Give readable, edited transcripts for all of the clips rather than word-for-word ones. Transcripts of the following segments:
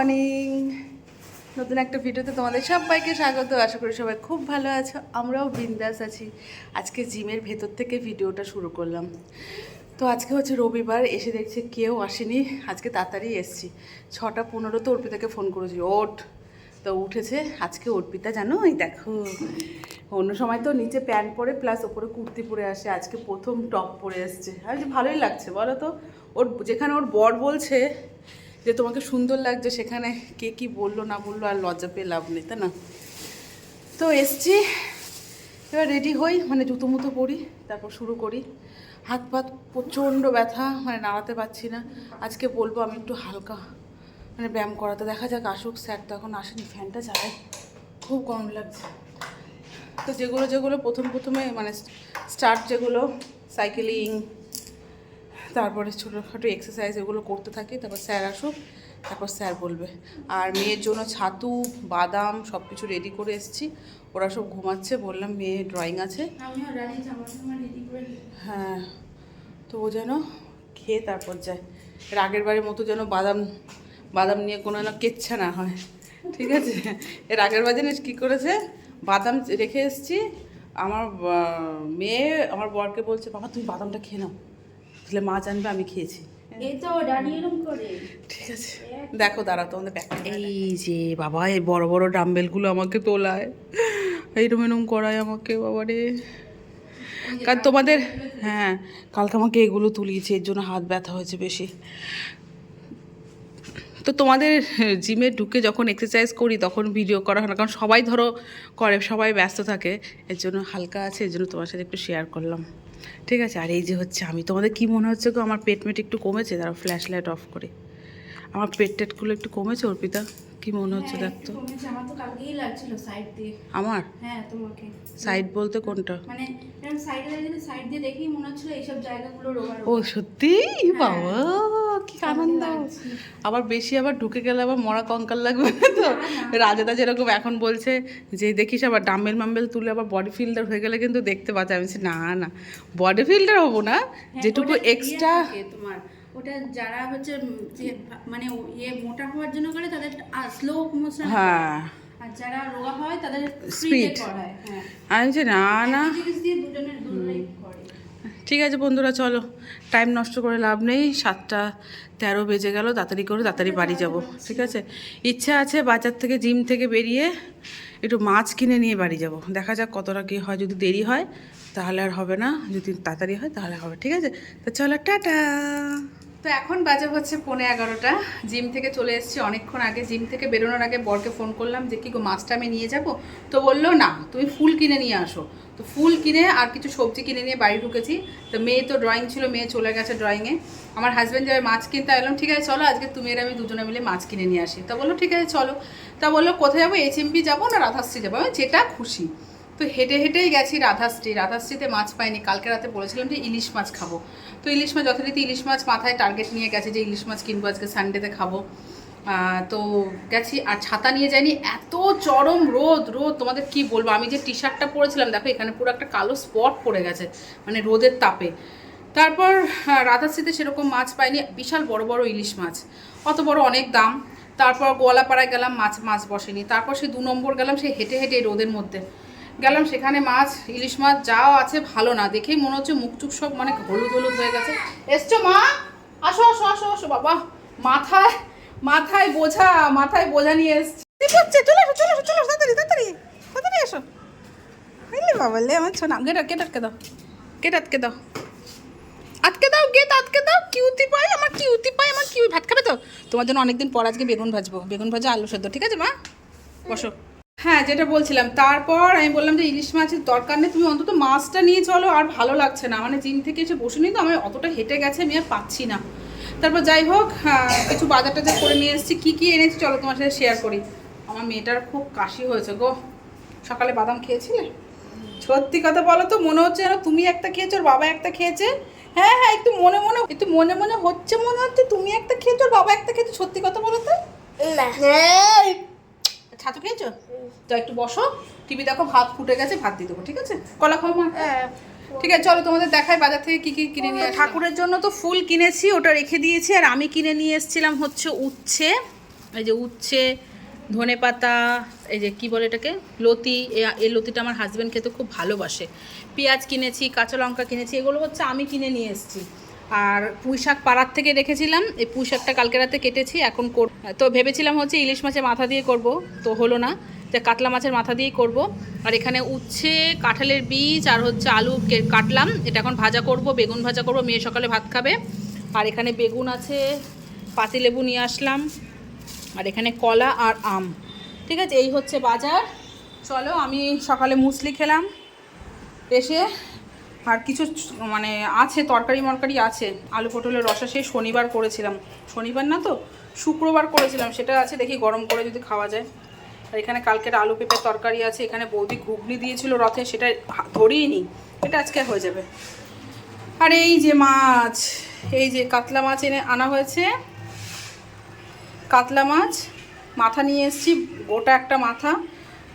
Morning, নতুন একটা ভিডিওতে তোমাদের সবাইকে স্বাগত। আশা করি সবাই খুব ভালো আছো, আমরাও বিন্দাস আছি। আজকে জিমের ভেতর থেকে ভিডিওটা শুরু করলাম। তো আজকে হচ্ছে রবিবার, এসে দেখছি কেউ আসেনি। আজকে তাড়াতাড়ি এসছি, 6:15 তো অর্পিতাকে ফোন করেছি, ওঠ। তো উঠেছে। আজকে অর্পিতা জানো, এই দেখো, অন্য সময় তো নিচে প্যান্ট পরে প্লাস ওপরে কুর্তি পরে আসে, আজকে প্রথম টপ পরে এসছে। আর যে ভালোই লাগছে বলো তো, ওর যেখানে ওর বর বলছে যে তোমাকে সুন্দর লাগছে, সেখানে কে কি বললো না বললো আর লজ্জা পেয়ে লাভ নেই, তাই না? তো এসছি, এবার রেডি হই, মানে জুতো মুতো পরি, তারপর শুরু করি। হাত পাত প্রচণ্ড ব্যথা, মানে নাড়াতে পারছি না। আজকে বলবো আমি একটু হালকা মানে ব্যায়াম করাতে, দেখা যাক আসুক। স্যার তো এখন আসেনি, ফ্যানটা চালাই, খুব গরম লাগছে। তো যেগুলো প্রথমে মানে স্টার্ট, যেগুলো সাইকেলিং, তারপরে ছোটোখাটো এক্সারসাইজ, এগুলো করতে থাকি। তারপর স্যার আসুক, তারপর স্যার বলবে। আর মেয়ের জন্য ছাতু, বাদাম সব কিছু রেডি করে এসেছি। ওরা সব ঘুমাচ্ছে, বললাম মেয়ে ড্রয়িং আছে। হ্যাঁ, তো ও যেন খেয়ে তারপর যায়। এর আগের বারের মতো যেন বাদাম নিয়ে কোনো না কেচ্ছা না হয়, ঠিক আছে? এর আগের বার জানিস কী করেছে, বাদাম রেখে এসেছি। আমার মেয়ে আমার বরকে বলছে, বাবা তুমি বাদামটা খেয়ে নাও, তাহলে মা জানবে আমি খেয়েছি। ঠিক আছে, দেখো দাঁড়াও তোমাদের ব্যাক। এই যে বাবা, এই বড় বড় ডাম্বেলগুলো আমাকে তোলায়, এইরকম এরকম করায় আমাকে, বাবারে। কারণ তোমাদের, হ্যাঁ, কালকে আমাকে এগুলো তুলিয়েছে, এর জন্য হাত ব্যথা হয়েছে বেশি। তো তোমাদের জিমে ঢুকে যখন এক্সারসাইজ করি তখন ভিডিও করা হয় না, কারণ সবাই ধরো করে, সবাই ব্যস্ত থাকে, এর জন্য হালকা আছে, এর জন্য তোমার সাথে একটু শেয়ার করলাম, ঠিক আছে? আর এই যে হচ্ছে আমি, তোমাদের কি মনে হচ্ছে গো আমার পেট একটু কমেছে? তারা ফ্ল্যাশ লাইট অফ করে, আমার টেটগুলো একটু কমেছে অর্পিতা, কি মনে হচ্ছে দেখতো? আমার তো কালকেই লাগছিল সাইড দিয়ে। আমার? হ্যাঁ, তোমাকে সাইড বলতে কোনটা? মানে এরকম সাইডে লাগছিল, সাইড দিয়ে দেখেই মনে হচ্ছিল এইসব জায়গাগুলো রোগা ও রোগা। সত্যি? বাবা কি আনন্দ! আবার বেশি আবার ঢুকে গেলে আবার মরা কঙ্কাল লাগবে তো। রাজাদা যেরকম এখন বলছে যে দেখিস আবার ডাম্বেল মাম্বেল তুলে আবার বডি ফিল্ডার হয়ে গেলে কিন্তু দেখতে পাচ্ছে। আমি বলছি না না, বডি ফিল্ডার হবো না, যেটুকু এক্সট্রা তোমার ওটা যারা হচ্ছে যে মানে ইয়ে মোটা হওয়ার জন্য করে তাদের স্লো মোশন, হ্যাঁ, আর যারা রোগা হয় তাদের স্পিড স্পিডে করায়। হ্যাঁ, আমি বলছি না না। একই জিনিস দিয়ে দুজনেই করে। ঠিক আছে বন্ধুরা, চলো, টাইম নষ্ট করে লাভ নেই। 7:13 বেজে গেল, তাড়াতাড়ি বাড়ি যাব, ঠিক আছে? ইচ্ছা আছে বাজার থেকে, জিম থেকে বেরিয়ে একটু মাছ কিনে নিয়ে বাড়ি যাব। দেখা যাক কতটা কী হয়। যদি দেরি হয় তাহলে আর হবে না, যদি তাড়াতাড়ি হয় তাহলে হবে, ঠিক আছে? তো চলো, টাটা। তো এখন বাজে হচ্ছে 11:15। জিম থেকে চলে এসেছি অনেকক্ষণ আগে। জিম থেকে বেরোনোর আগে বরকে ফোন করলাম যে কি গো, মাছটা আমি নিয়ে যাব। তো বললো না, তুমি ফুল কিনে নিয়ে আসো। তো ফুল কিনে আর কিছু সবজি কিনে নিয়ে বাড়ি ঢুকেছি। তো মেয়ে তো ড্রয়িং ছিল, মেয়ে চলে গেছে ড্রয়িংয়ে। আমার হাজব্যান্ড যাবে মাছ কিনতে, এলাম ঠিক আছে চলো আজকে তুমি আর আমি দুজনে মিলে মাছ কিনে নিয়ে আসি। তা বললো ঠিক আছে চলো। তা বললো কোথায় যাবো, HMB যাবো না রাধাশ্রী যাবো, আমি যেটা খুশি। তো হেঁটেই গেছি রাধাশ্রীতে মাছ পাইনি। কালকে রাতে বলেছিলাম যে ইলিশ মাছ খাবো। তো ইলিশ মাছ যথারীতি ইলিশ মাছ মাথায় টার্গেট নিয়ে গেছে যে ইলিশ মাছ কিনবো আজকে সানডেতে খাবো। তো গেছি, আর ছাতা নিয়ে যাইনি, এত চরম রোদ তোমাদের কি বলবো। আমি যে টি শার্টটা পরেছিলাম দেখো এখানে পুরো একটা কালো স্পট পড়ে গেছে, মানে রোদের তাপে। তারপর রাধাশ্রীতে সেরকম মাছ পাইনি, বিশাল বড় বড় ইলিশ মাছ, অত বড় অনেক দাম। তারপর গোয়ালাপাড়ায় গেলাম, মাছ বসেনি। তারপর সেই 2 নম্বর গেলাম, সেই হেঁটে রোদের মধ্যে গেলাম, সেখানে মাছ, ইলিশ মাছ যাও আছে ভালো না, দেখেই মনে হচ্ছে মুখটুক সব মানে হলুদ হয়ে গেছে। এসছো মা? আসো বাবা, মাথায় বোঝা নিয়ে এসছি। চলে আসো তাড়াতাড়ি এসো। বুঝলি বাবা, লে আমার ছোনা, গেট আটকে দাও, আটকে দাও, গেট আটকে দাও। কিউতি পাই আমার ভাত খাবে তো? তোমার জন্য অনেকদিন পর আজকে বেগুন ভাজা আলু সেদ্ধ, ঠিক আছে মা? বসো। হ্যাঁ, যেটা বলছিলাম, তারপর আমি বললাম যে ইলিশ মাছের দরকার নেই, তুমি অন্তত মাছটা নিয়ে চলো। আর ভালো লাগছে না, মানে জিম থেকে এসে বসে নিই তো, আমি অতটা হেঁটে গেছে আমি আর পাচ্ছি না। তারপর যাই হোক, কিছু বাজার টাজার করে নিয়ে এসেছি। কী এনেছি চলো তোমার সাথে শেয়ার করি। আমার মেয়েটার খুব কাশি হয়েছে গো। সকালে বাদাম খেয়েছিলে? সত্যি কথা বলো তো, মনে হচ্ছে যেন তুমি একটা খেয়েছো আর বাবা একটা খেয়েছে। হ্যাঁ একটু মনে হচ্ছে তুমি একটা খেয়েছো আর বাবা একটা খেয়েছো। সত্যি কথা বলো তো। ছাতু খেয়েছো? তো একটু বসো, টিভি দেখো, ভাত ফুটে গেছে, ভাত দিয়ে দেবো, ঠিক আছে? কলা খাও মা? ঠিক আছে চলো তোমাদের দেখাই বাজার থেকে কি কিনে নিয়ে। ঠাকুরের জন্য তো ফুল কিনেছি, ওটা রেখে দিয়েছি। আর আমি কিনে নিয়ে এসেছিলাম হচ্ছে উচ্ছে, এই যে উচ্ছে, ধনেপাতা, এই যে কি বলে এটাকে, লতি, এই লতিটা আমার হাজব্যান্ড খেতে খুব ভালোবাসে। পেঁয়াজ কিনেছি, কাঁচা লঙ্কা কিনেছি, এগুলো হচ্ছে আমি কিনে নিয়ে এসেছি। আর পুঁই শাক পাড়ার থেকে রেখেছিলাম, এই পুঁই শাকটা কালকে রাতে কেটেছি, এখন তো ভেবেছিলাম হচ্ছে ইলিশ মাছের মাথা দিয়ে করব, তো হলো না, যে কাতলা মাছের মাথা দিয়েই করব। আর এখানে উচ্ছে, কাঁঠালের বীজ আর হচ্ছে আলু কাটলাম, এটা এখন ভাজা করব, বেগুন ভাজা করব, মেয়ে সকালে ভাত খাবে। আর এখানে বেগুন আছে, পাতিলেবু নিয়ে আসলাম, আর এখানে কলা আর আম। ঠিক আছে, এই হচ্ছে বাজার। চলো, আমি সকালে মুসলি খেলাম এসে, আর কিছু মানে আছে তরকারি মরকারি আছে, আলু পটলের রসা সেই শনিবার করেছিলাম, শনিবার না তো শুক্রবার করেছিলাম, সেটা আছে, দেখি গরম করে যদি খাওয়া যায়। আর এখানে কালকের আলু পেঁপের তরকারি আছে, এখানে বৌদি ঘুগনি দিয়েছিল রথে, সেটা ধরিয়ে নি, এটা আজকে হয়ে যাবে। আর এই যে মাছ, এই যে কাতলা মাছ এনে আনা হয়েছে, কাতলা মাছ মাথা নিয়ে এসেছি, গোটা একটা মাথা,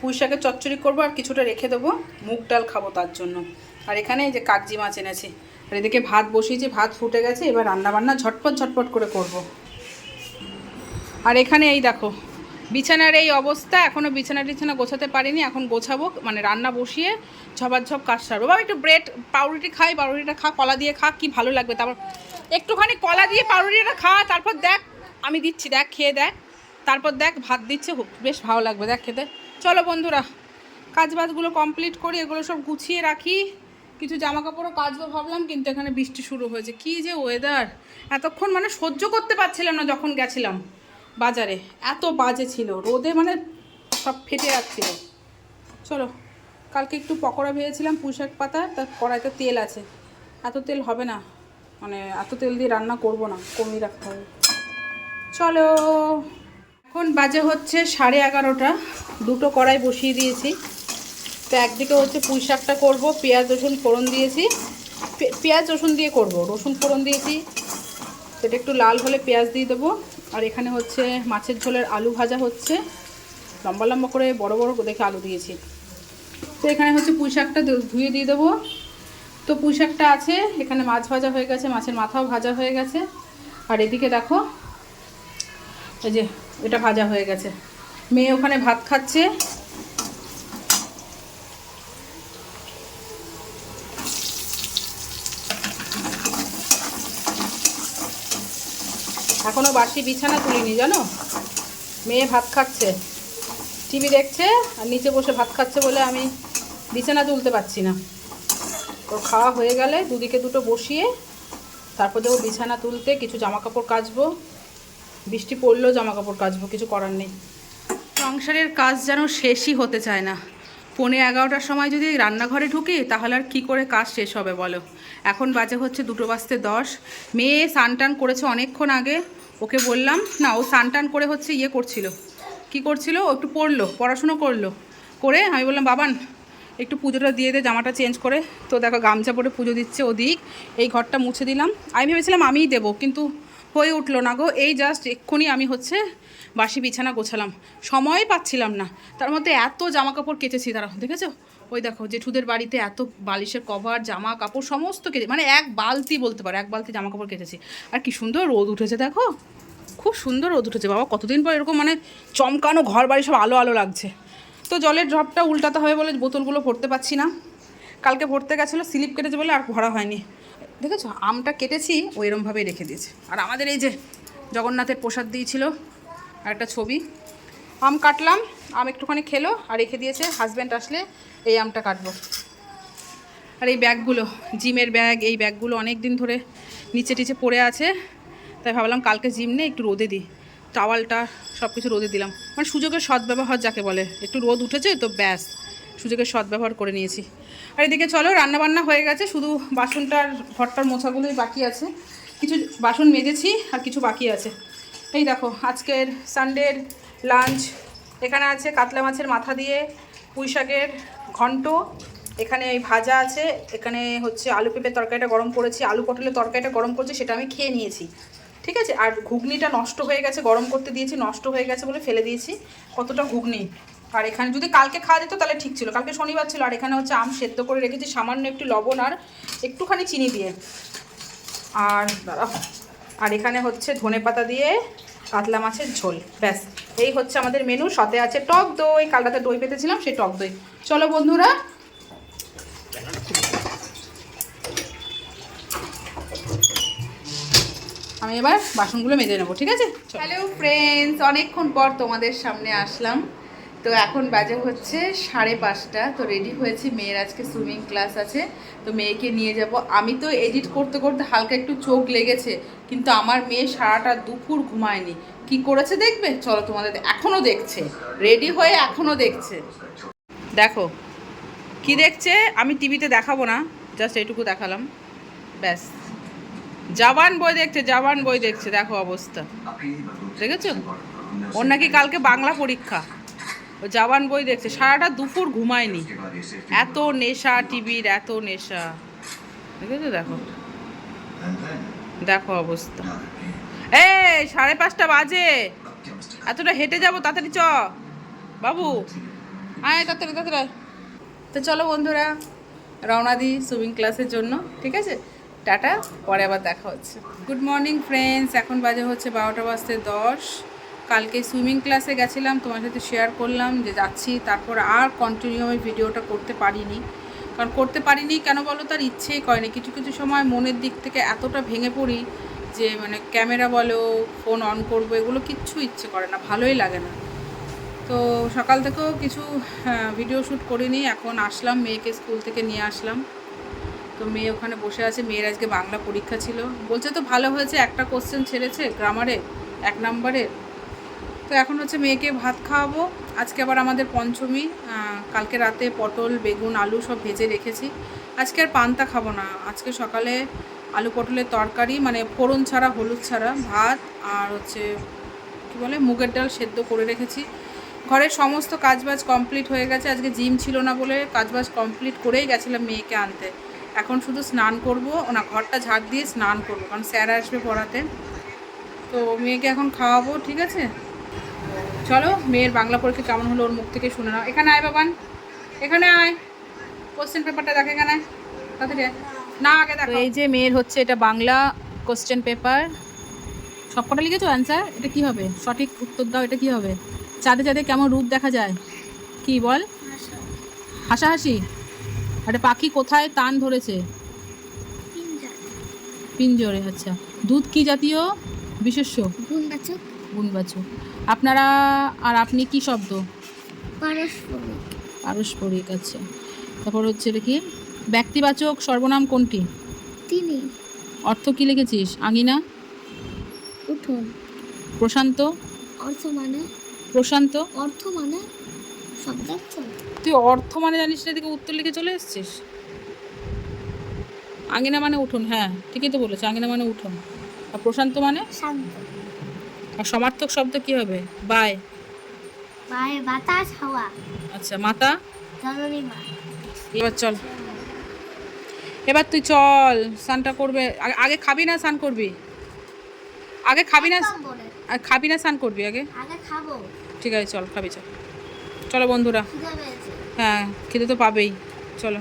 পুঁই শাকের চচ্চড়ি করবো, আর কিছুটা রেখে দেবো, মুগ ডাল খাবো তার জন্য। আর এখানে এই যে কাগজি মাছ এনেছি, আর এদিকে ভাত বসিয়েছি, ভাত ফুটে গেছে, এবার রান্নাবান্না ঝটপট ঝটপট করে করব। আর এখানে এই দেখো বিছানার এই অবস্থা, এখনও বিছানা গোছাতে পারিনি, এখন গোছাবো, মানে রান্না বসিয়ে ঝপাঝপ কাজ সারবো। বাবা একটু ব্রেড পাউরুটি খাই, পাউরুটিটা খা, কলা দিয়ে খা, কি ভালো লাগবে, তারপর একটুখানি কলা দিয়ে পাউরুটিটা খা, তারপর দেখ আমি দিচ্ছি, দেখ খেয়ে দেখ, তারপর দেখ ভাত দিচ্ছে, বেশ ভালো লাগবে দেখ খেতে। চলো বন্ধুরা, কাজবাজগুলো কমপ্লিট করি, এগুলো সব গুছিয়ে রাখি, কিছু জামা কাপড়ও কাচবো ভাবলাম, কিন্তু এখানে বৃষ্টি শুরু হয়েছে, কি যে ওয়েদার, এতক্ষণ মানে সহ্য করতে পারছিলাম না যখন গেছিলাম বাজারে, এত বাজে ছিল, রোদে মানে সব ফেটে যাচ্ছিল। চলো, কালকে একটু পকোড়া ভেজেছিলাম পুঁই শাক পাতা, তার কড়াইতে তেল আছে, এত তেল হবে না, মানে এত তেল দিয়ে রান্না করব না, কমিয়ে রাখতে হবে। চলো, এখন বাজে হচ্ছে 11:30, দুটো কড়াই বসিয়ে দিয়েছি। তো একদিকে হচ্ছে পুঁই শাকটা করবো, পেঁয়াজ রসুন ফোড়ন দিয়েছি, পেঁয়াজ রসুন দিয়ে করব, রসুন ফোড়ন দিয়েছি, সেটা একটু লাল হলে পেঁয়াজ দিয়ে দেবো। আর এখানে হচ্ছে মাছের ঝোলের আলু ভাজা হচ্ছে, লম্বা লম্বা করে বড় বড় দেখে আলু দিয়েছি। তো এখানে হচ্ছে পুঁই শাকটা ধুয়ে দিয়ে দেবো। তো পুঁই শাকটা আছে, এখানে মাছ ভাজা হয়ে গেছে, মাছের মাথাও ভাজা হয়ে গেছে। আর এদিকে দেখো এই যে এটা ভাজা হয়ে গেছে, মেয়ে ওখানে ভাত খাচ্ছে। এখনও বাসি বিছানা তুলিনি জানো, মেয়ে ভাত খাচ্ছে, টিভি দেখছে, আর নিচে বসে ভাত খাচ্ছে বলে আমি বিছানা তুলতে পারছি না। ওর খাওয়া হয়ে গেলে দুদিকে দুটো বসিয়ে তারপর দেবো বিছানা তুলতে, কিছু জামা কাপড় কাচবো, বৃষ্টি পড়লেও জামা কাপড় কাচবো, কিছু করার নেই। সংসারের কাজ যেন শেষই হতে চায় না, 11:15টার সময় যদি রান্নাঘরে ঢুকি তাহলে আর কী করে কাজ শেষ হবে বলো। এখন বাজে হচ্ছে 2:10, মেয়ে স্নান করেছে অনেকক্ষণ আগে, ওকে বললাম না, ও স্নান করে হচ্ছে ইয়ে করছিল, কি করছিল, ও একটু পড়াশুনো করলো, করে আমি বললাম বাবান একটু পুজোটা দিয়ে দে, জামাটা চেঞ্জ করে। তো দেখো গামছা পরে পুজো দিচ্ছে, ওদিক এই ঘরটা মুছে দিলাম, আমি ভেবেছিলাম আমিই দেবো, কিন্তু হয়ে উঠলো না গো। এই জাস্ট এক্ষুনি আমি হচ্ছে বাসি বিছানা গোছালাম, সময় পাচ্ছিলাম না, তার মধ্যে এত জামা কাপড় কেচেছি, তারা দেখেছো, ওই দেখো জেঠুদের বাড়িতে এত বালিশের কভার, জামা কাপড় সমস্ত কেচে, মানে এক বালতি বলতে পারো, এক বালতি জামা কাপড় কেচেছি। আর কি সুন্দর রোদ উঠেছে দেখো, খুব সুন্দর রোদ উঠেছে বাবা, কতদিন পর এরকম মানে চমকানো ঘর বাড়ি সব আলো আলো লাগছে। তো জলের ড্রপটা উল্টাতে হবে বলে বোতলগুলো ভরতে পারছি না, কালকে ভরতে গেছিলো, স্লিপ কেটেছে বলে আর ভরা হয়নি। দেখেছো আমটা কেটেছি, ও এরমভাবেই রেখে দিয়েছে। আর আমাদের এই যে জগন্নাথের প্রসাদ দিয়েছিল, আর একটা ছবি, আম কাটলাম, আম একটুখানি খেলো আর রেখে দিয়েছে, হাজব্যান্ড আসলে এই আমটা কাটবো। আর এই ব্যাগগুলো, জিমের ব্যাগ, এই ব্যাগগুলো অনেক দিন ধরে নিচে টিচে পড়ে আছে, তাই ভাবলাম কালকে জিম নিয়ে একটু রোদে দিই, টাওয়ালটা সব কিছু রোদে দিলাম, মানে সুযোগের সদ্ব্যবহার যাকে বলে, একটু রোদ উঠেছে তো ব্যাস, সুযোগের সদ্ব্যবহার করে নিয়েছি। আর এদিকে চলো, রান্নাবান্না হয়ে গেছে, শুধু বাসনটার ঘরটার মোছাগুলোই বাকি আছে, কিছু বাসন মেজেছি আর কিছু বাকি আছে। এই দেখো আজকের সানডের লাঞ্চ, এখানে আছে কাতলা মাছের মাথা দিয়ে পুঁই শাকের ঘন্ট, এখানে এই ভাজা আছে, এখানে হচ্ছে আলু পেঁপের তরকারিটা গরম করেছি, আলু পটলের তরকারিটা গরম করেছি, সেটা আমি খেয়ে নিয়েছি, ঠিক আছে। আর ঘুগনিটা নষ্ট হয়ে গেছে, গরম করতে দিয়েছি, নষ্ট হয়ে গেছে বলে ফেলে দিয়েছি কতটা ঘুগনি। আর এখানে যদি কালকে খাওয়া যেত তাহলে ঠিক ছিল, কালকে শনিবার ছিল। আর এখানে হচ্ছে আম সেদ্ধ করে রেখেছি সামান্য একটু লবণ আর একটুখানি চিনি দিয়ে। আর দাঁড়া, আর এখানে হচ্ছে ধনেপাতা দিয়ে কাতলা মাছের ঝোল, ব্যাস এই হচ্ছে আমাদের মেনু। সাথে আছে টক দই, কাল রাতে দই পেতেছিলাম সেই টক দই। চলো বন্ধুরা, আমি এবার বাসনগুলো মেজে নেবো, ঠিক আছে? হ্যালো ফ্রেন্ডস, অনেকক্ষণ পর তোমাদের সামনে আসলাম। তো এখন বাজে হচ্ছে 5:30। তো রেডি হয়েছি, মেয়ের আজকে সুইমিং ক্লাস আছে, তো মেয়েকে নিয়ে যাব। আমি তো এডিট করতে করতে হালকা একটু চোখ লেগেছে, কিন্তু আমার মেয়ে সারাটা দুপুর ঘুমায়নি। কি করেছে দেখবে, চলো তোমাদের, এখনও দেখছে, রেডি হয়ে এখনও দেখছে। দেখো কি দেখছে, আমি টিভিতে দেখাবো না, জাস্ট এইটুকু দেখালাম, ব্যাস। জওয়ান বই দেখছে, জওয়ান বই দেখছে, দেখো অবস্থা, দেখেছো? ওর নাকি কালকে বাংলা পরীক্ষা, ও জওয়ান বই দেখছে, সারাটা দুপুর ঘুমায়নি, এত নেশা টিভির, এত নেশা, দেখেছো? দেখো দেখো অবস্থা। এই 5:30 বাজে, এতটা হেঁটে যাবো, তাড়াতাড়ি চ বাবু, আয় তাড়াতাড়ি তাড়াতাড়ি। তো চলো বন্ধুরা, রওনা দিই সুইমিং ক্লাসের জন্য, ঠিক আছে? টাটা, পরে আবার দেখা হচ্ছে। গুড মর্নিং ফ্রেন্ডস, এখন বাজে হচ্ছে 12:10। কালকে সুইমিং ক্লাসে গেছিলাম, তোমার সাথে শেয়ার করলাম যে যাচ্ছি, তারপর আর কন্টিনিউ আমি ভিডিওটা করতে পারিনি। কারণ করতে পারিনি কেন বলো, তার ইচ্ছেই করেনি। কিছু কিছু সময় মনের দিক থেকে এতটা ভেঙে পড়ি যে মানে ক্যামেরা বলো, ফোন অন করবো, এগুলো কিচ্ছু ইচ্ছে করে না, ভালোই লাগে না। তো সকাল থেকেও কিছু ভিডিও শ্যুট করিনি, এখন আসলাম, মেয়েকে স্কুল থেকে নিয়ে আসলাম। তো মেয়ে ওখানে বসে আছে, মেয়ের আজকে বাংলা পরীক্ষা ছিল, বলছে তো ভালো হয়েছে, একটা কোশ্চেন ছেড়েছে গ্রামারে 1 নম্বরে। তো এখন হচ্ছে মেয়েকে ভাত খাওয়াবো। আজকে আবার আমাদের পঞ্চমী, কালকে রাতে পটল বেগুন আলু সব ভেজে রেখেছি। আজকে আর পান্তা খাবো না, আজকে সকালে আলু পটলের তরকারি, মানে ফোড়ন ছাড়া হলুদ ছাড়া ভাত, আর হচ্ছে কী বলে মুগের ডাল সেদ্ধ করে রেখেছি। ঘরের সমস্ত কাজবাজ কমপ্লিট হয়ে গেছে, আজকে জিম ছিল না বলে কাজবাজ কমপ্লিট করেই গেছিলাম মেয়েকে আনতে। এখন শুধু স্নান করব, না ঘরটা ঝাড় দিয়ে স্নান করব, কারণ স্যার আসবে পড়াতে। তো মেয়েকে এখন খাওয়াবো, ঠিক আছে? চলো, মেয়ের বাংলা পরীক্ষা কেমন হলো ওর মুখ থেকে শুনে নাও। এখানে আয় বাবান, এখানে আয়, কোশ্চেন পেপারটা দেখে, এখানে তাড়াতাড়ি না, আগে দেখো। এই যে মেয়ের হচ্ছে এটা বাংলা কোশ্চেন পেপার, সবকটা লিখেছো অ্যান্সার। এটা কি হবে, সঠিক উত্তর দাও, এটা কি হবে? চাঁদে চাঁদে কেমন রূপ দেখা যায়, কি বল? হাসাহাসি। একটা পাখি কোথায় তান ধরেছে? পিঞ্জরে। আচ্ছা, দুধ কি জাতীয় বিশেষ্য? গুণবাচক। গুণবাচক। আপনারা আর আপনি কি শব্দ? পারস্পরিক। পারস্পরিক। আচ্ছা, তারপর হচ্ছে এটা কি? ব্যক্তিবাচক সর্বনাম কোনটি? তিনি। অর্থ কি লিখেছিস? আঙিনা। উঠোন। প্রশান্ত। অর্থ মানে? প্রশান্ত অর্থ মানে শব্দার্থ। তুই অর্থ মানে জানিস না, এদিকে উত্তর লিখে চলে এসেছিস। আঙিনা মানে উঠোন, হ্যাঁ ঠিকই তো বলেছে, আঙিনা মানে উঠোন। আর প্রশান্ত মানে? শান্ত। আর সমার্থক শব্দ কি হবে? বায়। বায় বাতাস হাওয়া। আচ্ছা, মাতা? জননী মা। এবার চল, এবার তুই চল, স্নানটা করবে। আগে খাবি না স্নান করবি? আগে খাবি না, একদম বলে। খাবি না স্নান করবি আগে? আগে খাবো। ঠিক আছে চল, খাবি চল। চলো বন্ধুরা, খিদে পেয়েছে। হ্যাঁ খিদে তো পাবেই, চলো।